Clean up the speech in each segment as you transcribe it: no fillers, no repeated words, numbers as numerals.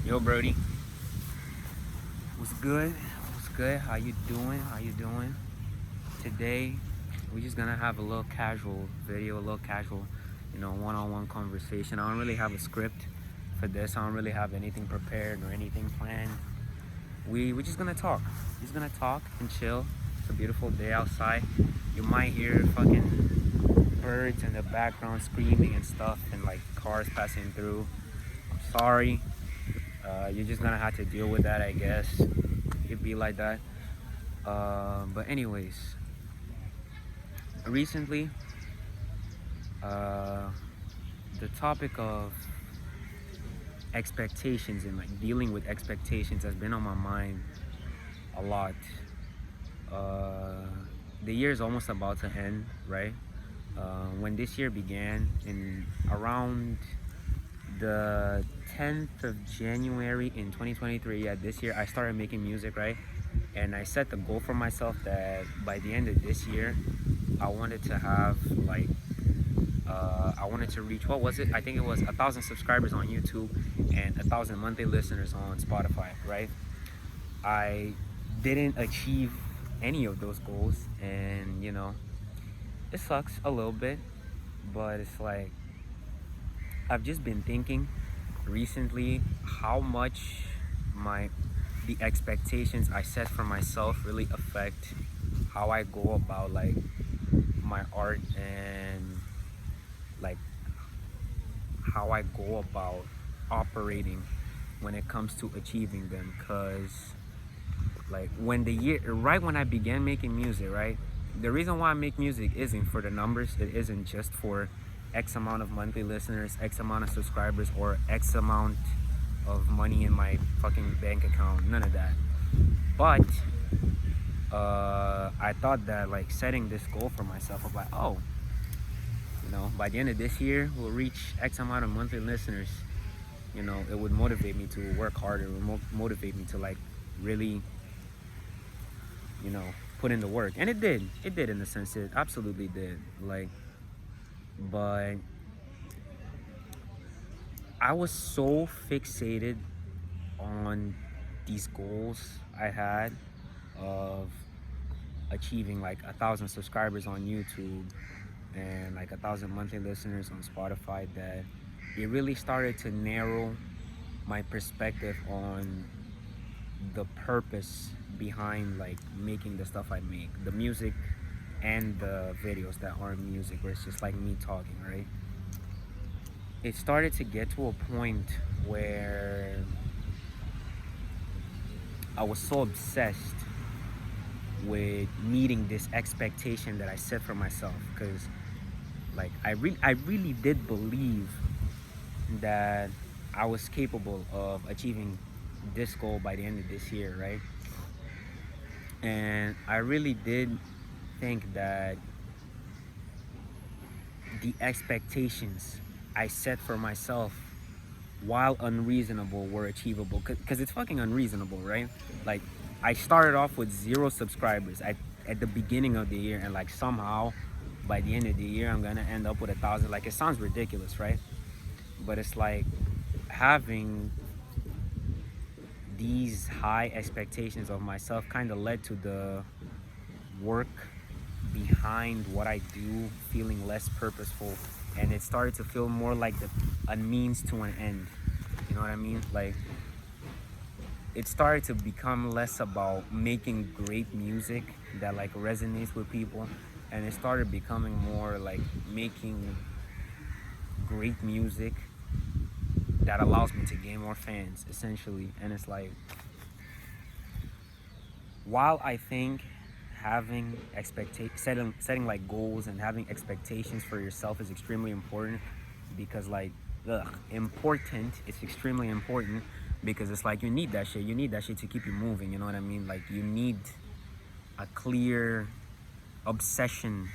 Yo, Brody. What's good? What's good? How you doing? How you doing? Today, we're just gonna have a little casual video, a little casual, one-on-one conversation. I don't really have a script for this. I don't really have anything prepared or anything planned. We're just gonna talk. We're just gonna talk and chill. It's a beautiful day outside. You might hear fucking birds in the background screaming and stuff, and like cars passing through. I'm sorry. You're just gonna have to deal with that, I guess. It'd be like that. But anyways, recently, the topic of expectations and like dealing with expectations has been on my mind a lot. The year is almost about to end, right? When this year began, in around the 10th of January in 2023, yeah, this year I started making music, right? And I set the goal for myself that by the end of this year, I wanted to have like, I wanted to reach, what was it? I think it was 1,000 subscribers on YouTube and 1,000 monthly listeners on Spotify, right? I didn't achieve any of those goals, and it sucks a little bit, but it's like, I've just been thinking recently how much the expectations I set for myself really affect how I go about like my art, and like how I go about operating when it comes to achieving them. Cause like right when I began making music, right? The reason why I make music isn't for the numbers. It isn't just for X amount of monthly listeners, X amount of subscribers, or X amount of money in my fucking bank account. None of that. But I thought that like setting this goal for myself of like, oh, by the end of this year we'll reach X amount of monthly listeners. It would motivate me to work harder. It would motivate me to like really, put in the work. And it did. It did, in the sense it absolutely did. Like, but I was so fixated on these goals I had of achieving like 1,000 subscribers on YouTube and like 1,000 monthly listeners on Spotify that it really started to narrow my perspective on the purpose behind like making the stuff I make, the music and the videos that aren't music, where it's just like me talking, right? It started to get to a point where I was so obsessed with meeting this expectation that I set for myself, because like I really did believe that I was capable of achieving this goal by the end of this year, right? And I really did think that the expectations I set for myself, while unreasonable, were achievable. Because it's fucking unreasonable, right? Like, I started off with 0 subscribers at the beginning of the year, and like somehow by the end of the year I'm gonna end up with 1,000. Like, it sounds ridiculous, right? But it's like having these high expectations of myself kind of led to the work behind what I do feeling less purposeful, and it started to feel more like a means to an end. You know what I mean? Like, it started to become less about making great music that like resonates with people, and it started becoming more like making great music that allows me to gain more fans, essentially. And it's like, while I think having setting like goals and having expectations for yourself is extremely important, because like important, it's extremely important, because it's like you need that shit to keep you moving. You know what I mean? Like, you need a clear obsession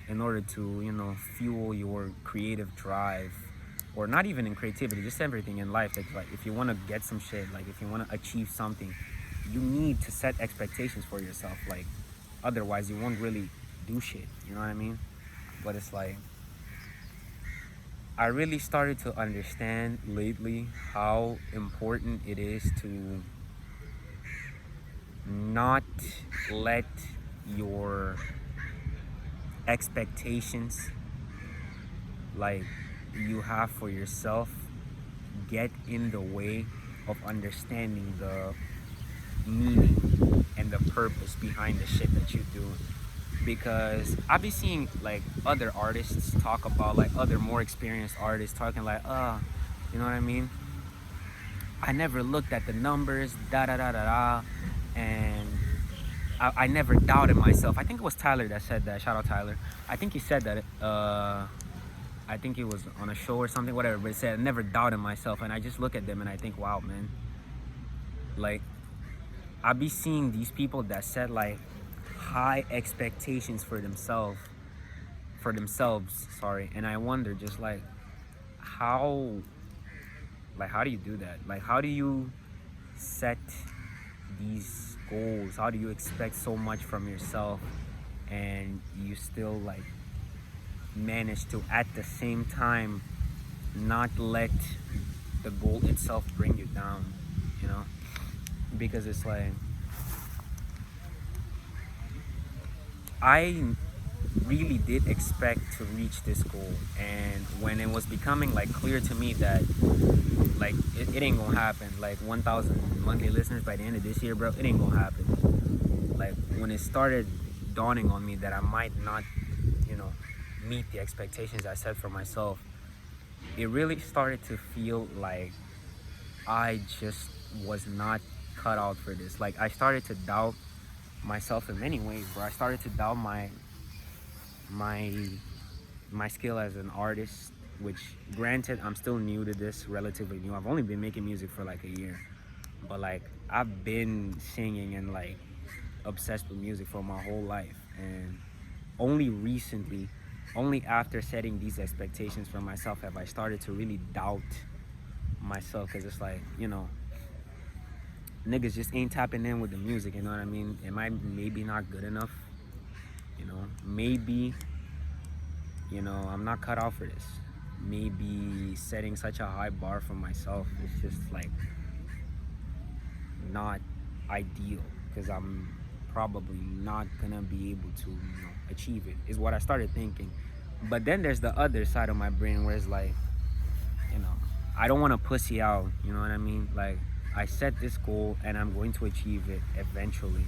in order to fuel your creative drive, or not even in creativity, just everything in life. Like if you want to get some shit, like if you want to achieve something, you need to set expectations for yourself. Like, otherwise you won't really do shit. You know what I mean? But it's like, I really started to understand lately how important it is to not let your expectations like you have for yourself get in the way of understanding the meaning and the purpose behind the shit that you do. Because I be seeing like other artists talk about, like other more experienced artists talking like, you know what I mean? I never looked at the numbers, da da da da da, and I never doubted myself. I think it was Tyler that said that. Shout out Tyler. I think he said that. I think he was on a show or something, whatever. But he said, I never doubted myself, and I just look at them and I think, wow, man. Like, I be seeing these people that set like high expectations for themselves, sorry, and I wonder just like how do you do that? Like, how do you set these goals? How do you expect so much from yourself and you still like manage to at the same time not let the goal itself bring you down, you know? Because it's like, I really did expect to reach this goal, and when it was becoming like clear to me that like it ain't gonna happen, like 1,000 monthly listeners by the end of this year, bro, it ain't gonna happen. Like when it started dawning on me that I might not, you know, meet the expectations I set for myself, it really started to feel like I just was not cut out for this. Like I started to doubt myself in many ways, bro. I started to doubt my skill as an artist, which granted I'm still new to this, relatively new. I've only been making music for like a year, but like I've been singing and like obsessed with music for my whole life, and only recently, only after setting these expectations for myself have I started to really doubt myself, because it's like, you know, niggas just ain't tapping in with the music, you know what I mean? Am I maybe not good enough? You know, maybe, you know, I'm not cut out for this. Maybe setting such a high bar for myself is just like not ideal, because I'm probably not gonna be able to, you know, achieve it, is what I started thinking. But then there's the other side of my brain where it's like, you know, I don't want to pussy out, you know what I mean? Like, I set this goal and I'm going to achieve it eventually.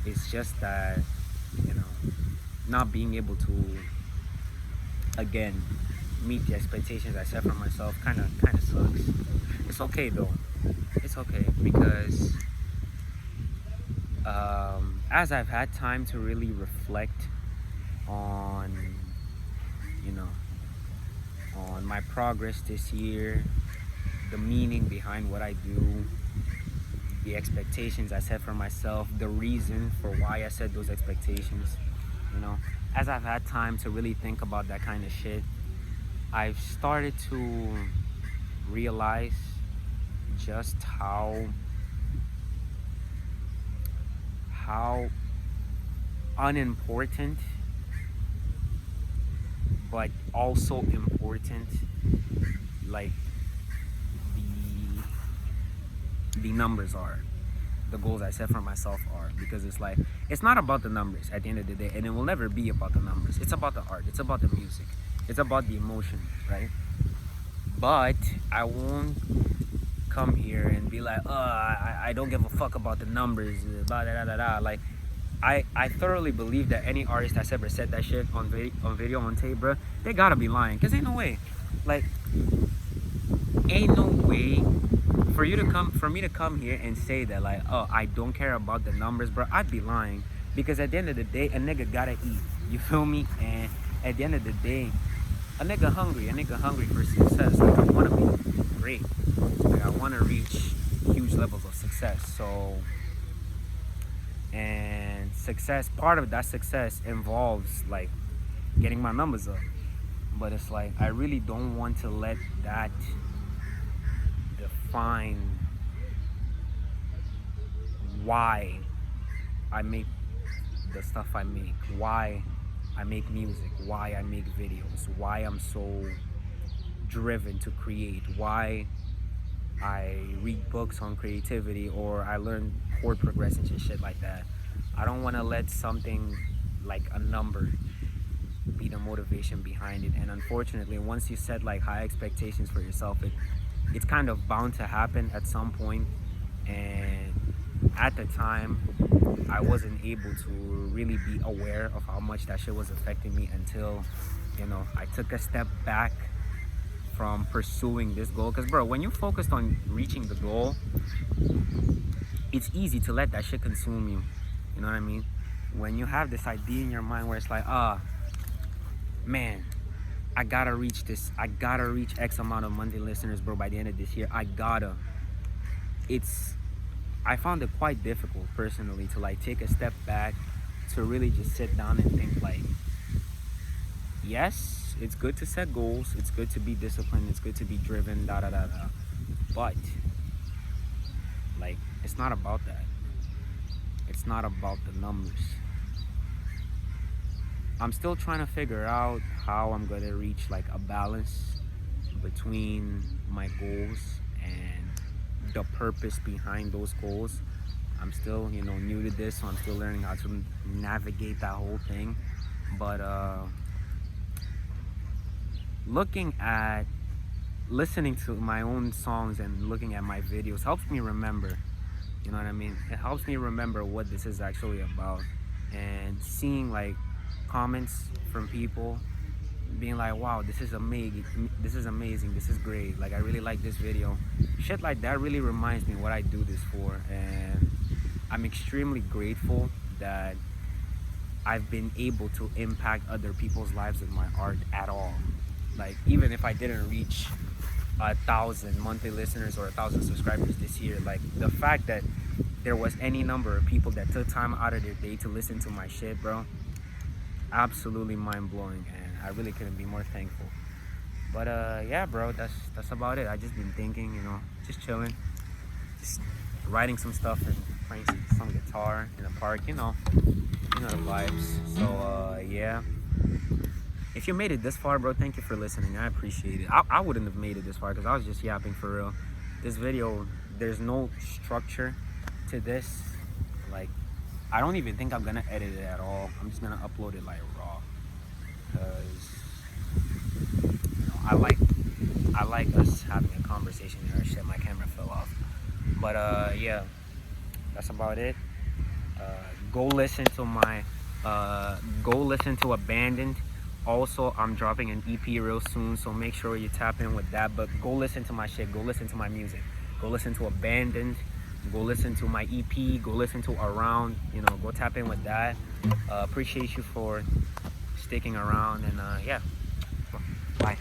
It's just that, you know, not being able to, again, meet the expectations I set for myself kind of sucks. It's okay though. It's okay, because as I've had time to really reflect on, you know, on my progress this year, the meaning behind what I do, the expectations I set for myself, the reason for why I set those expectations, you know, as I've had time to really think about that kind of shit, I've started to realize just how unimportant but also important like the numbers are, the goals I set for myself are. Because it's like, it's not about the numbers at the end of the day, and it will never be about the numbers. It's about the art, it's about the music, it's about the emotion, right? But I won't come here and be like, I don't give a fuck about the numbers, blah, da, da, da, da. Like, I thoroughly believe that any artist that's ever said that shit on video, on tape, bro, they gotta be lying. Cause ain't no way, like, ain't no way for me to come here and say that, like, oh, I don't care about the numbers, bro. I'd be lying. Because at the end of the day, a nigga gotta eat. You feel me? And at the end of the day, a nigga hungry for success. Like, I wanna be great. Like, I wanna reach huge levels of success. So, and success, part of that success involves like getting my numbers up. But it's like, I really don't want to let that define why I make the stuff I make, why I make music, why I make videos, why I'm so driven to create, why I read books on creativity, or I learn chord progressions and shit like that. I don't want to let something like a number be the motivation behind it. And unfortunately, once you set like high expectations for yourself, it's kind of bound to happen at some point. And at the time, I wasn't able to really be aware of how much that shit was affecting me until, you know, I took a step back from pursuing this goal. Because bro, when you're focused on reaching the goal, it's easy to let that shit consume you. You know what I mean? When you have this idea in your mind where it's like, man, I gotta reach this, I gotta reach X amount of monthly listeners, bro, by the end of this year. I found it quite difficult personally to like take a step back, to really just sit down and think like, yes, it's good to set goals, it's good to be disciplined, it's good to be driven, but like, it's not about that. It's not about the numbers. I'm still trying to figure out how I'm gonna reach like a balance between my goals and the purpose behind those goals. I'm still, you know, new to this, so I'm still learning how to navigate that whole thing. But listening to my own songs and looking at my videos helps me remember, you know what I mean? It helps me remember what this is actually about. And seeing like comments from people being like, wow, this is amazing, this is great, like I really like this video, shit like that really reminds me what I do this for. And I'm extremely grateful that I've been able to impact other people's lives with my art at all. Like, even if I didn't reach 1,000 monthly listeners or 1,000 subscribers this year, like the fact that there was any number of people that took time out of their day to listen to my shit, bro, absolutely mind-blowing. And I really couldn't be more thankful. But yeah, bro, that's about it. I just been thinking, you know, just chilling, just writing some stuff and playing some guitar in the park, you know the vibes. So yeah, if you made it this far, bro, thank you for listening. I appreciate it. I wouldn't have made it this far because I was just yapping for real. This video, there's no structure to this. Like, I don't even think I'm gonna edit it at all. I'm just gonna upload it like raw, because you know, I like us having a conversation here. Shit, my camera fell off. But yeah, that's about it. Go listen to Abandoned. Also, I'm dropping an EP real soon, so make sure you tap in with that. But go listen to my shit, go listen to my music, go listen to Abandoned, go listen to my EP, go listen to Around, you know, go tap in with that. Appreciate you for sticking around, and yeah, bye.